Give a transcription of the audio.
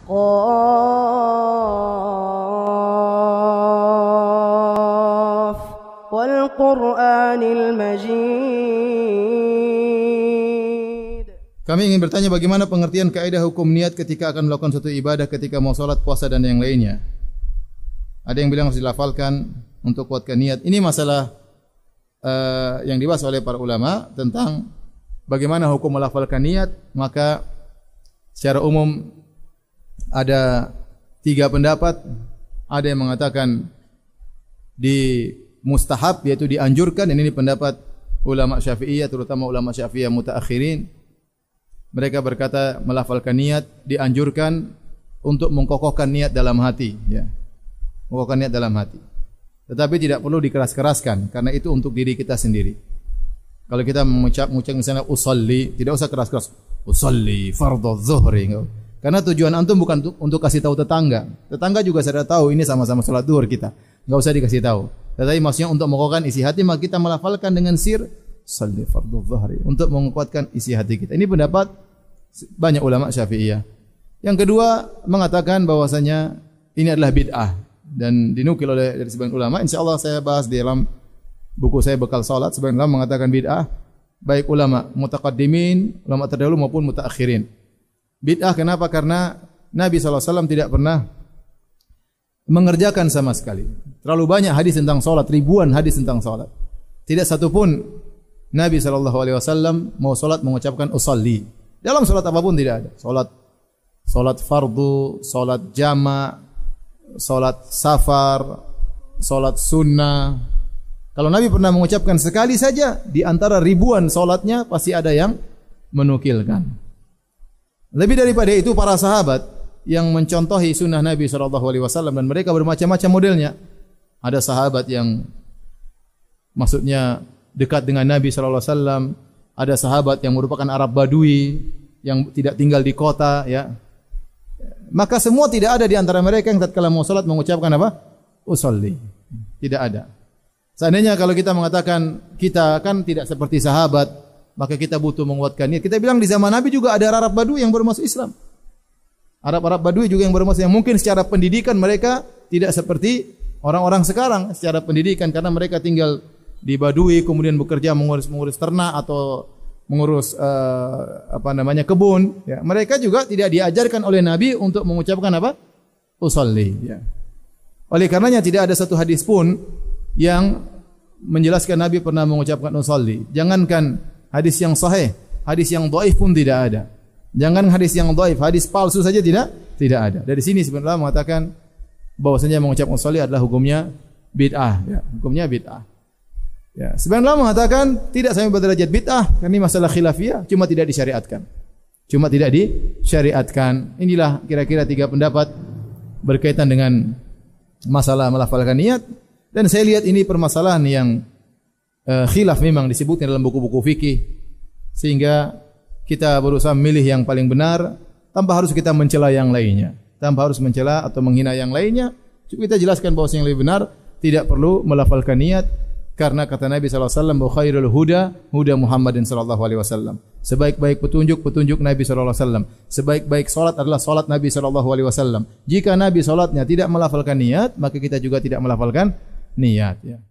Qaf wal Qur'anil Majid. Kami ingin bertanya bagaimana pengertian kaidah hukum niat ketika akan melakukan suatu ibadah, ketika mau salat, puasa dan yang lainnya. Ada yang bilang harus dilafalkan untuk kuatkan niat. Ini masalah yang dibahas oleh para ulama tentang bagaimana hukum melafalkan niat. Maka secara umum ada 3 pendapat. Ada yang mengatakan di mustahab, yaitu dianjurkan. Ini pendapat ulama Syafi'iyah, terutama ulama Syafi'iyah mutaakhirin. Mereka berkata melafalkan niat dianjurkan untuk mengkokohkan niat dalam hati, ya. Mengkokohkan niat dalam hati. Tetapi tidak perlu dikeras-keraskan, karena itu untuk diri kita sendiri. Kalau kita mengucap misalnya usolli, tidak usah keras-keras. Usolli fardhu zuhri. Karena tujuan antum bukan untuk kasih tahu tetangga. Tetangga juga sudah tahu ini sama-sama salat zuhur kita. Enggak usah dikasih tahu. Tetapi maksudnya untuk mengokohkan isi hati, maka kita melafalkan dengan sir sholli fardhu zuhri untuk menguatkan isi hati kita. Ini pendapat banyak ulama Syafi'iyah. Yang kedua mengatakan bahwasanya ini adalah bid'ah dan dinukil oleh dari sebagian ulama. Insyaallah saya bahas di dalam buku saya Bekal Salat. Sebagian ulama mengatakan bid'ah, baik ulama mutaqaddimin, ulama terdahulu maupun mutaakhirin. Bid'ah kenapa? Karena Nabi SAW tidak pernah mengerjakan sama sekali. Terlalu banyak hadis tentang salat, ribuan hadis tentang salat. Tidak satu pun Nabi SAW mau salat mengucapkan usalli. Dalam salat apapun tidak ada. Salat fardu, salat jama', salat safar, salat sunnah. Kalau Nabi pernah mengucapkan sekali saja, di antara ribuan salatnya pasti ada yang menukilkan. Lebih daripada itu para sahabat yang mencontohi sunnah Nabi SAW dan mereka bermacam-macam modelnya. Ada sahabat yang maksudnya dekat dengan Nabi SAW. Ada sahabat yang merupakan Arab Badui yang tidak tinggal di kota, ya. Maka semua tidak ada di antara mereka yang tatkala mau salat mengucapkan apa? Usolli. Tidak ada. Seandainya kalau kita mengatakan kita kan tidak seperti sahabat, maka kita butuh menguatkan niat. Kita bilang di zaman Nabi juga ada Arab Badui yang baru masuk Islam. Arab Badui juga yang baru masuk, yang mungkin secara pendidikan mereka tidak seperti orang-orang sekarang secara pendidikan, karena mereka tinggal di Badui kemudian bekerja mengurus ternak atau mengurus kebun, ya. Mereka juga tidak diajarkan oleh Nabi untuk mengucapkan apa? Usolli, ya. Oleh karenanya tidak ada satu hadis pun yang menjelaskan Nabi pernah mengucapkan usolli. Jangankan hadis yang sahih, hadis yang dhaif pun tidak ada. Jangan hadis yang dhaif, hadis palsu saja tidak ada. Dari sini sebenarnya mengatakan bahwasanya mengucapkan usolli adalah hukumnya bid'ah, ya. Hukumnya bid'ah. Ya, sebagian ulama mengatakan tidak sampai berderajat bid'ah, karena ini masalah khilafiyah, cuma tidak disyariatkan. Inilah kira-kira 3 pendapat berkaitan dengan masalah melafalkan niat, dan saya lihat ini permasalahan yang khilaf memang disebutkan dalam buku-buku fikih, sehingga kita berusaha memilih yang paling benar tanpa harus kita mencela yang lainnya, tanpa harus mencela atau menghina yang lainnya. Kita jelaskan bahwa yang lebih benar tidak perlu melafalkan niat. Karena kata Nabi SAW, khairul huda Muhammadin SAW. Sebaik-baik petunjuk Nabi SAW. Sebaik-baik salat adalah salat Nabi SAW. Jika Nabi salatnya tidak melafalkan niat, maka kita juga tidak melafalkan niat, ya.